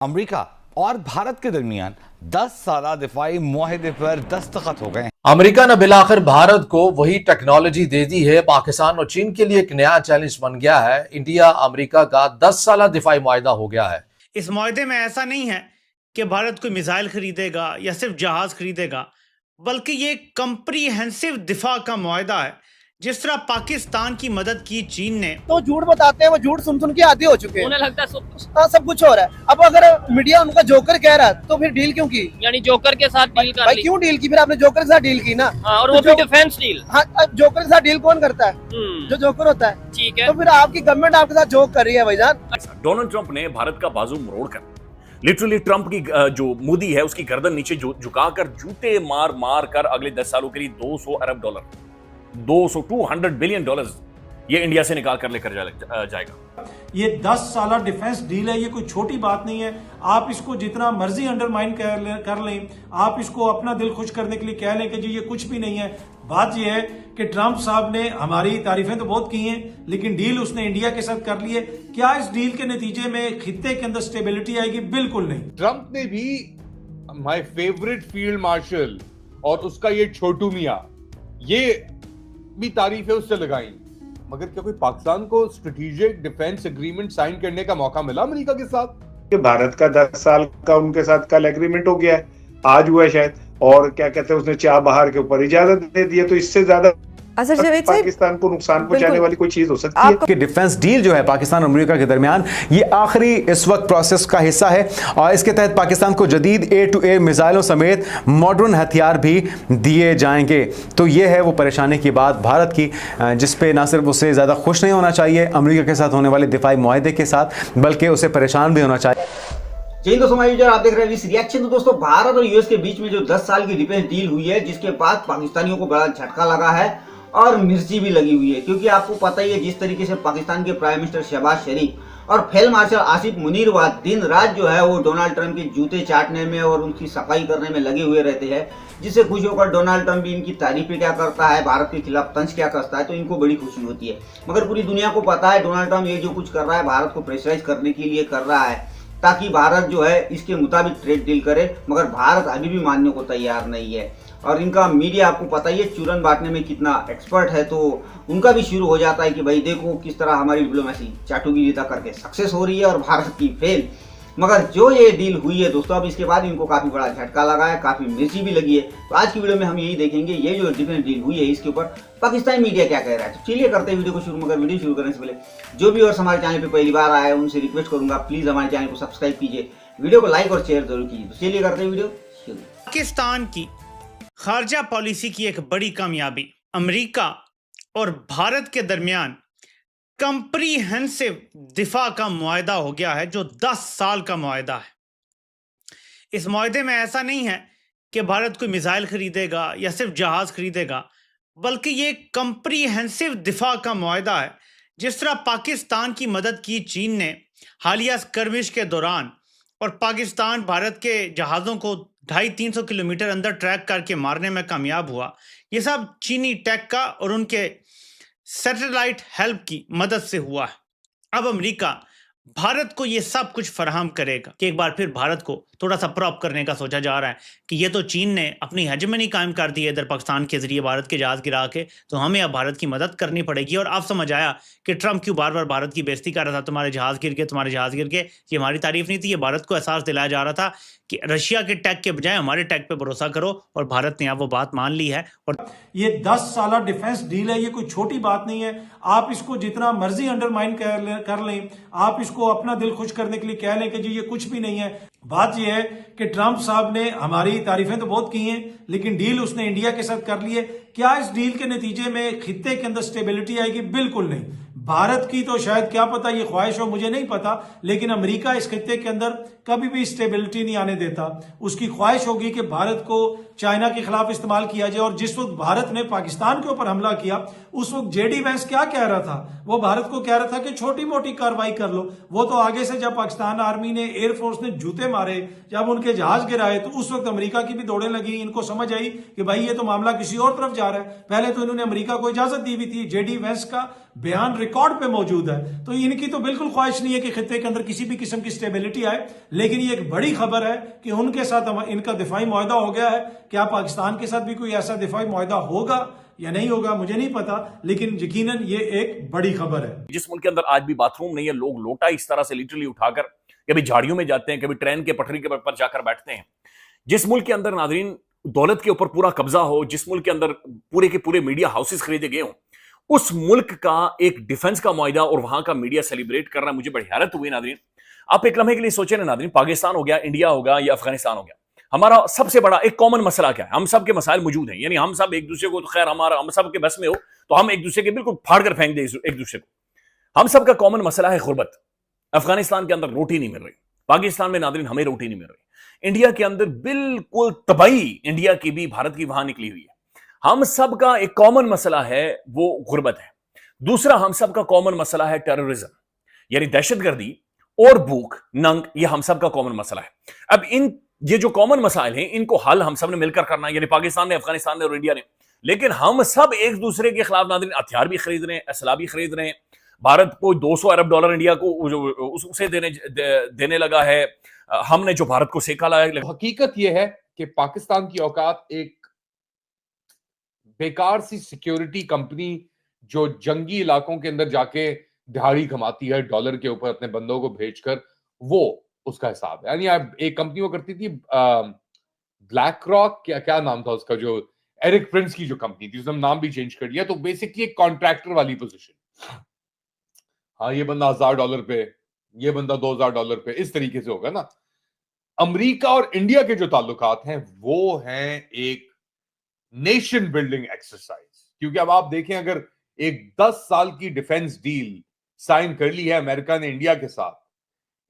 America और भारत के दरमियान 10 साला दिफाई मुआहदे पर दस्तखत हो गए हैं। अमेरिका ने बिलाखिर भारत को वही टेक्नोलॉजी दे दी है। पाकिस्तान और चीन के लिए एक नया चैलेंज बन गया है। इंडिया अमेरिका का 10 साला दिफाई मुआहदा हो गया है। इस मुआहदे में ऐसा नहीं है कि भारत कोई मिसाइल खरीदेगा या सिर्फ जहाज खरीदेगा, बल्कि ये कंप्रीहेंसिव दिफा का मुआहदा है। जिस तरह पाकिस्तान की मदद की चीन ने, तो झूठ बताते हैं, वो झूठ सुन सुन के आदी हो चुके हैं। उन्हें लगता है सब कुछ हो रहा है। अब अगर मीडिया उनका जोकर कह रहा है तो फिर डील क्यों की? यानी जोकर के साथ डील कर भाई ली। क्यों डील की? फिर आपने जोकर के साथ डील की ना। और वो भी डिफेंस डील। हाँ, जोकर के साथ डील कौन करता है? जो जोकर होता है। ठीक है, तो फिर आपकी गवर्नमेंट आपके साथ जोक कर रही है भाईजान। डोनाल्ड ट्रंप ने भारत का बाजू मरोड़कर लिटरली ट्रंप की जो मोदी है उसकी गर्दन नीचे झुकाकर जूते मार मार कर अगले 10 सालों के लिए 200 अरब डॉलर 200 बिलियन डॉलर्स ये इंडिया से निकाल कर लेकर जाएगा। ये 10 साला डिफेंस डील है, ये कोई छोटी बात नहीं है। आप इसको जितना मर्जी अंडरमाइन कर लें, आप इसको अपना दिल खुश करने के लिए कह लें कि जी ये कुछ भी नहीं है। बात यह है कि ट्रंप साहब ने हमारी तारीफें तो बहुत की हैं, लेकिन डील उसने इंडिया के साथ कर ली है। क्या इस डील के नतीजे में खित्ते के अंदर स्टेबिलिटी आएगी? बिल्कुल नहीं। ट्रंप ने भी माय फेवरेट फील्ड मार्शल और उसका ये छोटू मियां ये भी तारीफें उससे लगाई, मगर क्या कोई पाकिस्तान को स्ट्रेटेजिक डिफेंस एग्रीमेंट साइन करने का मौका मिला अमेरिका के साथ? कि भारत का 10 साल का उनके साथ कल एग्रीमेंट हो गया है, आज हुआ है शायद, और क्या कहते हैं उसने चाह बहार के ऊपर इजाजत दे दी है। तो इससे ज्यादा पाकिस्तान को नुकसान पहुंचाने वाली कोई चीज हो सकती है? आपके डिफेंस डील जो है पाकिस्तान और अमेरिका के दरमियान, ये आखिरी इस वक्त प्रोसेस का हिस्सा है और इसके तहत पाकिस्तान को जदीद A-to-A मिसाइलों समेत मॉडर्न हथियार भी दिए जाएंगे। तो ये है वो परेशानी की बात भारत की, जिस पे ना सिर्फ उसे ज़्यादा खुश नहीं होना चाहिए अमेरिका के साथ होने वाले दिफाई मुआहदे के साथ, बल्कि उसे परेशान भी होना चाहिए। जी दोस्तों, मैं यूजर आप देख रहे हैं इस रिएक्शन। तो दोस्तों, भारत और यूएस के बीच में जो 10 साल की डिफेंस डील हुई है, जिसके बाद पाकिस्तानियों को बड़ा झटका लगा है और मिर्ची भी लगी हुई है, क्योंकि आपको पता ही है जिस तरीके से पाकिस्तान के प्राइम मिनिस्टर शहबाज शरीफ और फील्ड मार्शल आसिफ मुनीर दिन रात जो है वो डोनाल्ड ट्रंप के जूते चाटने में और उनकी सफाई करने में लगे हुए रहते हैं, जिससे खुश होकर डोनाल्ड ट्रंप भी इनकी तारीफें क्या करता है, भारत के खिलाफ तंज क्या करता है, तो इनको बड़ी खुशी होती है। मगर पूरी दुनिया को पता है डोनाल्ड ट्रंप ये जो कुछ कर रहा है भारत को प्रेशराइज करने के लिए कर रहा है, ताकि भारत जो है इसके मुताबिक ट्रेड डील करे। मगर भारत अभी भी मानने को तैयार नहीं है और इनका मीडिया आपको पता ही है चूरन बांटने में कितना एक्सपर्ट है, तो उनका भी शुरू हो जाता है कि भाई देखो किस तरह हमारी डिप्लोमेसी चाटुगिरीता करके सक्सेस हो रही है और भारत की फेल। मगर जो ये डील हुई है दोस्तों, अब इसके बाद इनको काफी बड़ा झटका लगा है, काफी मिर्ची भी लगी है। तो आज की वीडियो में हम यही देखेंगे ये जो डिफेंस डील हुई है इसके ऊपर पाकिस्तानी मीडिया क्या कह रहा है। तो चलिए करते हैं वीडियो को शुरू। मगर वीडियो शुरू करने से पहले जो भी और हमारे चैनल पे पहली बार आया है उनसे रिक्वेस्ट करूंगा प्लीज हमारे चैनल को सब्सक्राइब कीजिए, वीडियो को लाइक और शेयर जरूर कीजिए। तो चलिए करते हैं वीडियो शुरू। पाकिस्तान की खारजा पॉलिसी की एक बड़ी कामयाबी अमेरिका और भारत के दरमियान कंप्रीहेंसिव दिफा का मुआहदा हो गया है, जो 10 साल का मुआहदा है। इस मुआहदे में ऐसा नहीं है कि भारत कोई मिसाइल खरीदेगा या सिर्फ जहाज खरीदेगा, बल्कि ये कंप्रीहेंसिव दिफा का मुआहदा है। जिस तरह पाकिस्तान की मदद की चीन ने हालिया स्कर्मिश के दौरान और पाकिस्तान भारत के जहाज़ों को 250-300 किलोमीटर अंदर ट्रैक करके मारने में कामयाब हुआ, ये सब चीनी टेक का और उनके सैटेलाइट हेल्प की मदद से हुआ है। अब अमेरिका भारत को ये सब कुछ फराहम करेगा कि एक बार फिर भारत को थोड़ा सा प्रॉप करने का सोचा जा रहा है कि ये तो चीन ने अपनी हेजेमनी कायम कर दी है इधर पाकिस्तान के जरिए भारत के जहाज गिरा के, तो हमें अब भारत की मदद करनी पड़ेगी। और अब समझ आया कि ट्रंप क्यों बार बार भारत की बेइज्जती कर रहा था, तुम्हारे जहाज गिर गए, तुम्हारे जहाज गिर गए। ये हमारी तारीफ नहीं थी, ये भारत को एहसास दिलाया जा रहा था कि रशिया के टैग के बजाय हमारे टैग पे भरोसा करो, और भारत ने अब वो बात मान ली है। और ये 10 साला डिफेंस डील है, ये कोई छोटी बात नहीं है। आप इसको जितना मर्जी अंडरमाइन कर लें, आप इसको अपना दिल खुश करने के लिए कह लें कि जी ये कुछ भी नहीं है। बात यह है कि ट्रंप साहब ने हमारी तारीफें तो बहुत की हैं, लेकिन डील उसने इंडिया के साथ कर ली है। क्या इस डील के नतीजे में खित्ते के अंदर स्टेबिलिटी आएगी? बिल्कुल नहीं। भारत की तो शायद क्या पता ये ख्वाहिश हो, मुझे नहीं पता, लेकिन अमेरिका इस खित्ते के अंदर कभी भी स्टेबिलिटी नहीं आने देता। उसकी ख्वाहिश होगी कि भारत को चाइना के खिलाफ इस्तेमाल किया जाए। और जिस वक्त भारत ने पाकिस्तान के ऊपर हमला किया उस वक्त जेडी वैंस क्या कह रहा था? वो भारत को कह रहा था कि छोटी मोटी कार्रवाई कर लो। वो तो आगे से जब पाकिस्तान आर्मी ने, एयरफोर्स ने जूते मारे, जब उनके जहाज गिराए, तो उस वक्त अमेरिका की भी दौड़े लगी। इनको समझ आई कि भाई ये तो मामला किसी और तरफ जा रहा है। पहले तो इन्होंने अमेरिका को इजाजत दी हुई थी जेडी वैंस का बयान रिकॉर्ड पे मौजूद है। तो इनकी तो बिल्कुल ख्वाहिश नहीं है कि खित्ते के अंदर किसी भी किस्म की स्टेबिलिटी आए, लेकिन ये एक बड़ी खबर है कि उनके साथ इनका दिफाई मुआहदा हो गया है। क्या पाकिस्तान के साथ भी कोई ऐसा दिफाई मुआहदा होगा या नहीं होगा मुझे नहीं पता, लेकिन यकीनन ये एक बड़ी खबर है। जिस मुल्क के अंदर आज भी बाथरूम नहीं है, लोग लोटा इस तरह से लिटरली उठाकर कभी झाड़ियों में जाते हैं, कभी ट्रेन के पटरी के पर जाकर बैठते हैं। जिस मुल्क के अंदर नादरीन दौलत के ऊपर पूरा कब्जा हो, जिस मुल्क के अंदर पूरे के पूरे मीडिया हाउसेस खरीदे गए हों, उस मुल्क का एक डिफेंस का मुआहदा और वहां का मीडिया सेलिब्रेट कर रहा है, मुझे बड़ी हैरत हुई नादरीन। आप एक लम्हे के लिए सोचे ना नादरीन, पाकिस्तान हो गया, इंडिया होगा या अफगानिस्तान हो गया, हमारा सबसे बड़ा एक कॉमन मसला क्या है? हम सब के मसाइल मौजूद हैं, यानी हम सब एक दूसरे को, खैर हम सब के बस में हो तो हम एक दूसरे के बिल्कुल फाड़ कर फेंक दे एक दूसरे को। हम सब का कॉमन मसला है गुर्बत। अफगानिस्तान के अंदर रोटी नहीं मिल रही, पाकिस्तान में नादरीन हमें रोटी नहीं मिल रही, इंडिया के अंदर बिल्कुल तबाही इंडिया की भी भारत की वहां निकली हुई है। हम सब का एक कॉमन मसला है वो गुर्बत है। दूसरा हम सब का कॉमन मसला है टेररिज्म, यानी दहशतगर्दी और भूख नंग, ये हम सब का कॉमन मसला है। अब ये जो कॉमन मसाइल हैं इनको हल हम सब ने मिलकर करना है, यानी पाकिस्तान ने, अफगानिस्तान ने और इंडिया ने। लेकिन हम सब एक दूसरे के खिलाफ नादरीन हथियार भी खरीद रहे हैं, असला भी खरीद रहे हैं। भारत को $200 अरब इंडिया को उसे देने लगा है। हमने जो भारत को सेका लाया। हकीकत यह है कि पाकिस्तान की औकात एक बेकार सी सिक्योरिटी कंपनी जो जंगी इलाकों के अंदर जाके दिहाड़ी कमाती है डॉलर के ऊपर अपने बंदों को भेजकर, वो उसका हिसाब है। यानी एक कंपनी वो करती थी ब्लैक रॉक, क्या नाम था उसका, जो एरिक प्रिंस की जो कंपनी थी, उसने नाम भी चेंज कर दिया। तो बेसिकली एक कॉन्ट्रैक्टर वाली पोजीशन। हाँ, ये बंदा $1000 पे, ये बंदा $2000 पे, इस तरीके से होगा ना। अमेरिका और इंडिया के जो ताल्लुकात हैं वो हैं एक नेशन बिल्डिंग एक्सरसाइज। क्योंकि अब आप देखें, अगर एक 10 साल की डिफेंस डील साइन कर ली है अमेरिका ने इंडिया के साथ,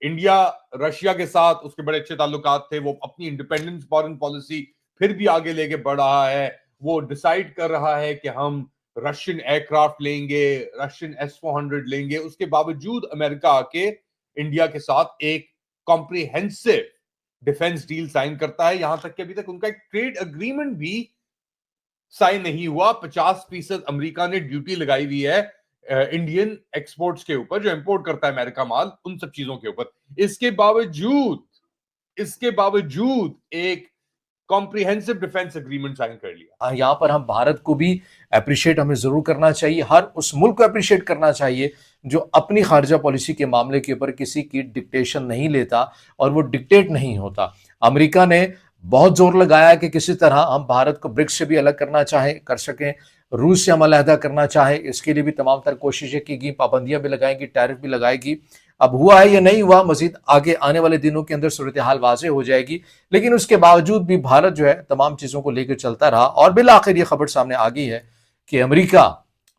इंडिया रशिया के साथ उसके बड़े अच्छे ताल्लुकात थे, वो अपनी इंडिपेंडेंस फॉरेन पॉलिसी फिर भी आगे लेके बढ़ रहा है, वो डिसाइड कर रहा है कि हम रशियन एयरक्राफ्ट लेंगे, रशियन S-400 लेंगे। उसके बावजूद अमेरिका आके इंडिया के साथ एक कॉम्प्रिहेंसिव डिफेंस डील साइन करता है। यहां तक कि अभी तक उनका एक ट्रेड एग्रीमेंट भी साइन नहीं हुआ। 50% अमेरिका ने ड्यूटी लगाई हुई है इंडियन एक्सपोर्ट्स के ऊपर, जो इंपोर्ट करता है अमेरिका माल, उन सब चीजों के ऊपर। इसके बावजूद एक कॉम्प्रिहेंसिव डिफेंस एग्रीमेंट साइन कर लिया। यहां पर हम भारत को भी अप्रिशिएट हमें जरूर करना चाहिए, हर उस मुल्क को अप्रिशिएट करना चाहिए जो अपनी खारजा पॉलिसी के मामले के ऊपर किसी की डिक्टेशन नहीं लेता और वो डिक्टेट नहीं होता। अमेरिका ने बहुत जोर लगाया कि किसी तरह हम भारत को ब्रिक्स से भी अलग करना चाहे कर सकें, रूस से हम अलहदा करना चाहे, इसके लिए भी तमाम तरह कोशिशें की गई, पाबंदियां भी लगाएंगी, टैरिफ भी लगाएगी। अब हुआ है या नहीं हुआ, मजीद आगे आने वाले दिनों के अंदर सूरत हाल वाज़ेह हो जाएगी। लेकिन उसके बावजूद भी भारत जो है तमाम चीज़ों को लेकर चलता रहा और बिल आखिर ये खबर सामने आ गई है कि अमेरिका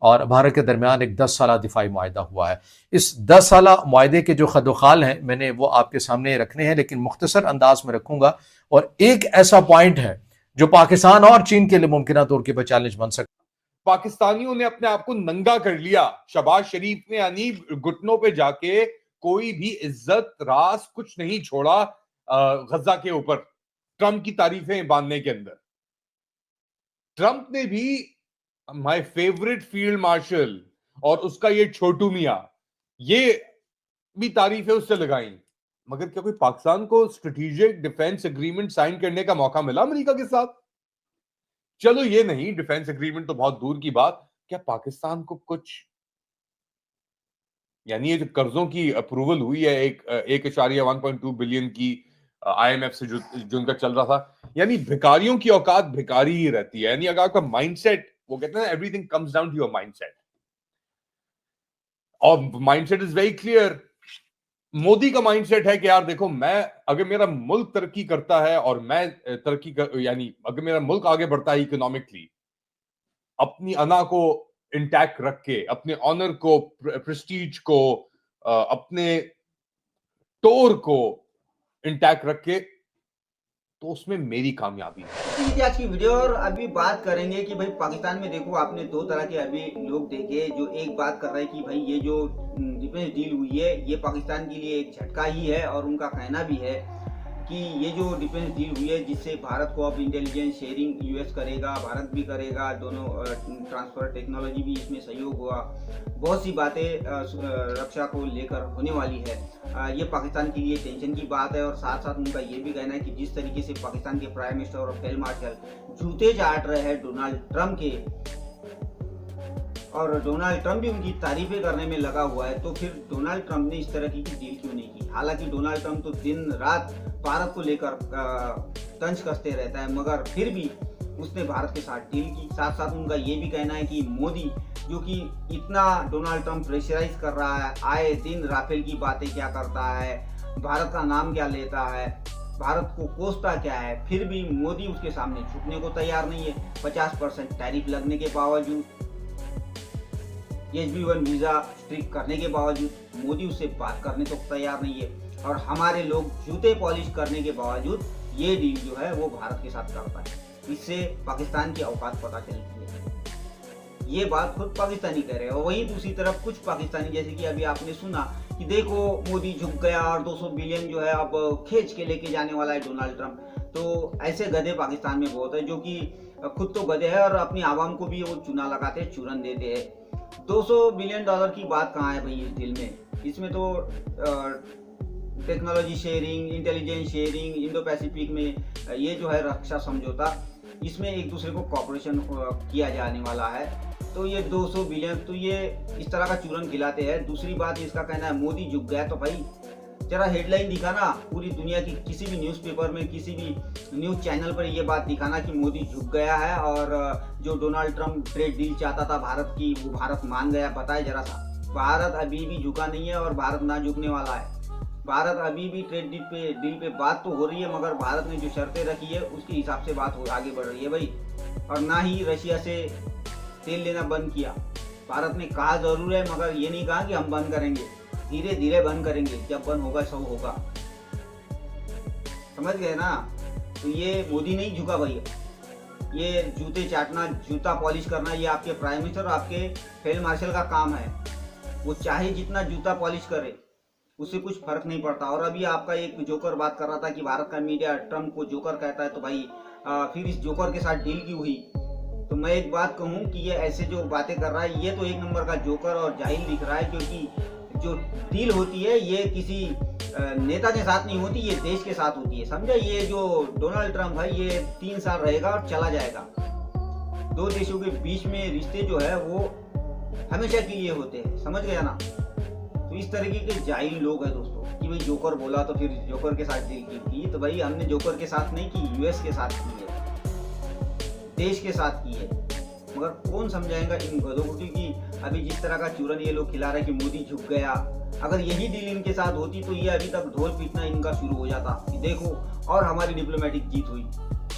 और भारत के दरमियान एक 10 साला दिफाई मुआहदा हुआ है। इस 10 साला मुआहदे के जो खदोखाल हैं मैंने वो आपके सामने रखने हैं, लेकिन मुख्तसर अंदाज में रखूंगा। और एक ऐसा पॉइंट है जो पाकिस्तान और चीन के लिए मुमकिन तौर पर चैलेंज बन सकता। पाकिस्तानियों ने अपने आप को नंगा कर लिया। शहबाज शरीफ ने यानी घुटनों पे जाके कोई भी इज्जत रास कुछ नहीं छोड़ा गजा के ऊपर, ट्रंप की तारीफें बांधने के अंदर। ट्रंप ने भी माय फेवरेट फील्ड मार्शल और उसका ये छोटू मियां, ये भी तारीफें उससे लगाई। मगर क्या कोई पाकिस्तान को स्ट्रेटेजिक डिफेंस एग्रीमेंट साइन करने का मौका मिला अमेरिका के साथ? चलो ये नहीं, डिफेंस एग्रीमेंट तो बहुत दूर की बात, क्या पाकिस्तान को कुछ, यानी ये जो कर्जों की अप्रूवल हुई है 1.1.2 बिलियन की IMF से जो उनका चल रहा था, यानी भिखारियों की औकात भिखारी ही रहती है। यानी अगर आपका माइंडसेट, वो कहते हैं everything comes down to your mindset, और mindset is very clear. Modi का माइंडसेट है कि यार देखो, मैं अगर मेरा मुल्क तरक्की करता है और मैं यानी अगर मेरा मुल्क आगे बढ़ता है इकोनॉमिकली, अपनी अना को इंटैक्ट रख के, अपने ऑनर को, प्रेस्टीज को, अपने टोर को इंटैक्ट रख के, तो उसमें मेरी कामयाबी है। ये आज की वीडियो। और अभी बात करेंगे कि भाई पाकिस्तान में देखो, आपने दो तरह के अभी लोग देखे। जो एक बात कर रहे हैं कि भाई ये जो डिफेंस डील हुई है ये पाकिस्तान के लिए एक झटका ही है, और उनका कहना भी है कि ये जो डिफेंस डील हुई है जिससे भारत को अब इंटेलिजेंस शेयरिंग यूएस करेगा, भारत भी करेगा, दोनों ट्रांसफर टेक्नोलॉजी भी इसमें सहयोग हुआ, बहुत सी बातें रक्षा को लेकर होने वाली है। ये पाकिस्तान के लिए टेंशन की बात है और साथ साथ उनका ये भी कहना है कि जिस तरीके से पाकिस्तान के प्राइम मिनिस्टर और फील्ड मार्शल जूते चाट रहे हैं डोनाल्ड ट्रंप के, और डोनाल्ड ट्रंप भी उनकी तारीफें करने में लगा हुआ है, तो फिर डोनाल्ड ट्रंप ने इस तरह की डील क्यों नहीं की। हालांकि डोनाल्ड ट्रंप तो दिन रात भारत को लेकर तंज कसते रहता है, मगर फिर भी उसने भारत के साथ डील की। साथ साथ उनका ये भी कहना है कि मोदी जो कि इतना डोनाल्ड ट्रंप प्रेशराइज कर रहा है, आए दिन राफेल की बातें क्या करता है, भारत का नाम क्या लेता है, भारत को कोसता क्या है, फिर भी मोदी उसके सामने झुकने को तैयार नहीं है। 50% टैरिफ लगने के बावजूद, H-1B वीजा स्ट्रिक्ट करने के बावजूद मोदी उससे बात करने तो तैयार नहीं है, और हमारे लोग जूते पॉलिश करने के बावजूद ये डील जो है वो भारत के साथ करता है। इससे पाकिस्तान की औकात पता चलती है। ये बात खुद पाकिस्तानी कह रहे हैं, और वहीं दूसरी तरफ कुछ पाकिस्तानी, जैसे कि अभी आपने सुना कि देखो मोदी झुक गया और 200 बिलियन जो है अब खींच के लेके जाने वाला है डोनाल्ड ट्रंप। तो ऐसे गधे पाकिस्तान में बहुत है जो कि खुद तो गधे है और अपनी आवाम को भी वो चुना लगाते, चूरन देते हैं। 200 बिलियन डॉलर की बात कहाँ है भाई इस डील में? इसमें तो technology sharing, intelligence sharing, Indo Pacific में ये जो है रक्षा समझौता, इसमें एक दूसरे को कॉपरेशन किया जाने वाला है। तो ये 200 बिलियन तो ये इस तरह का चूरन खिलाते हैं। दूसरी बात इसका कहना है मोदी झुक गया, तो भाई जरा हेडलाइन दिखाना पूरी दुनिया की किसी भी न्यूज़पेपर में, किसी भी न्यूज़ चैनल पर ये बात दिखाना कि मोदी झुक गया है और जो डोनाल्ड ट्रंप ट्रेड डील चाहता था भारत की, वो भारत मान गया। बताए जरा सा, भारत अभी भी झुका नहीं है और भारत ना झुकने वाला है। भारत अभी भी ट्रेड डील पे बात तो हो रही है, मगर भारत ने जो शर्तें रखी है उसके हिसाब से बात आगे बढ़ रही है भाई। और ना ही रशिया से तेल लेना बंद किया। भारत ने कहा जरूर है, मगर ये नहीं कहा कि हम बंद करेंगे, धीरे धीरे बंद करेंगे, जब बंद होगा सब होगा। समझ गए ना? तो ये मोदी नहीं झुका भाई, ये जूते चाटना, जूता पॉलिश करना, ये आपके प्राइम मिनिस्टर, आपके फील्ड मार्शल का काम है। वो चाहे जितना जूता पॉलिश करे, उससे कुछ फर्क नहीं पड़ता। और अभी आपका एक जोकर बात कर रहा था कि भारत का मीडिया ट्रंप को जोकर कहता है, तो भाई फिर इस जोकर के साथ डील की हुई। तो मैं एक बात कहूँ कि ये ऐसे जो बातें कर रहा है, ये तो एक नंबर का जोकर और जाहिल दिख रहा है, क्योंकि जो डील होती है ये किसी नेता के साथ नहीं होती, ये देश के साथ होती है। समझा? ये जो डोनाल्ड ट्रंप है ये 3 साल रहेगा और चला जाएगा। 2 देशों के बीच में रिश्ते जो है वो हमेशा के लिए होते हैं। समझ गया ना? तो इस तरीके के जाहिल लोग हैं दोस्तों कि भाई जोकर बोला तो फिर जोकर के साथ डील की। तो भाई हमने जोकर के साथ नहीं की, यूएस के साथ की है, देश के साथ की है। मगर कौन समझाएगा इन गधों को? क्योंकि अभी जिस तरह का चूरन ये लोग खिला रहे कि मोदी झुक गया, अगर यही डील इनके साथ होती तो ये अभी तक ढोल पीटना इनका शुरू हो जाता कि देखो और हमारी डिप्लोमेटिक जीत हुई,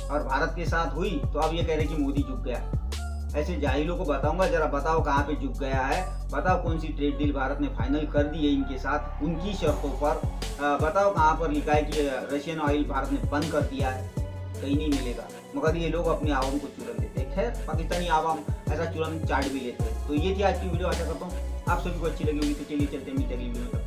और भारत के साथ हुई तो अब ये कह रहे कि मोदी झुक गया। ऐसे जाहिलों को बताऊंगा, जरा बताओ कहाँ पे झुक गया है, बताओ कौन सी ट्रेड डील भारत ने फाइनल कर दी है इनके साथ उनकी शर्तों पर, बताओ कहाँ पर लिखा है कि रशियन ऑयल भारत ने बंद कर दिया है। कहीं नहीं मिलेगा, मगर ये लोग अपनी आवाम को चूरन देते हैं। खैर, पाकिस्तानी आवाम ऐसा चूरन चाट भी लेते हैं। तो ये थी आज की वीडियो, आशा करता हूँ आप सभी को अच्छी लगी होगी। तो चलिए चलते हैं मिलते हैं अगली वीडियो में।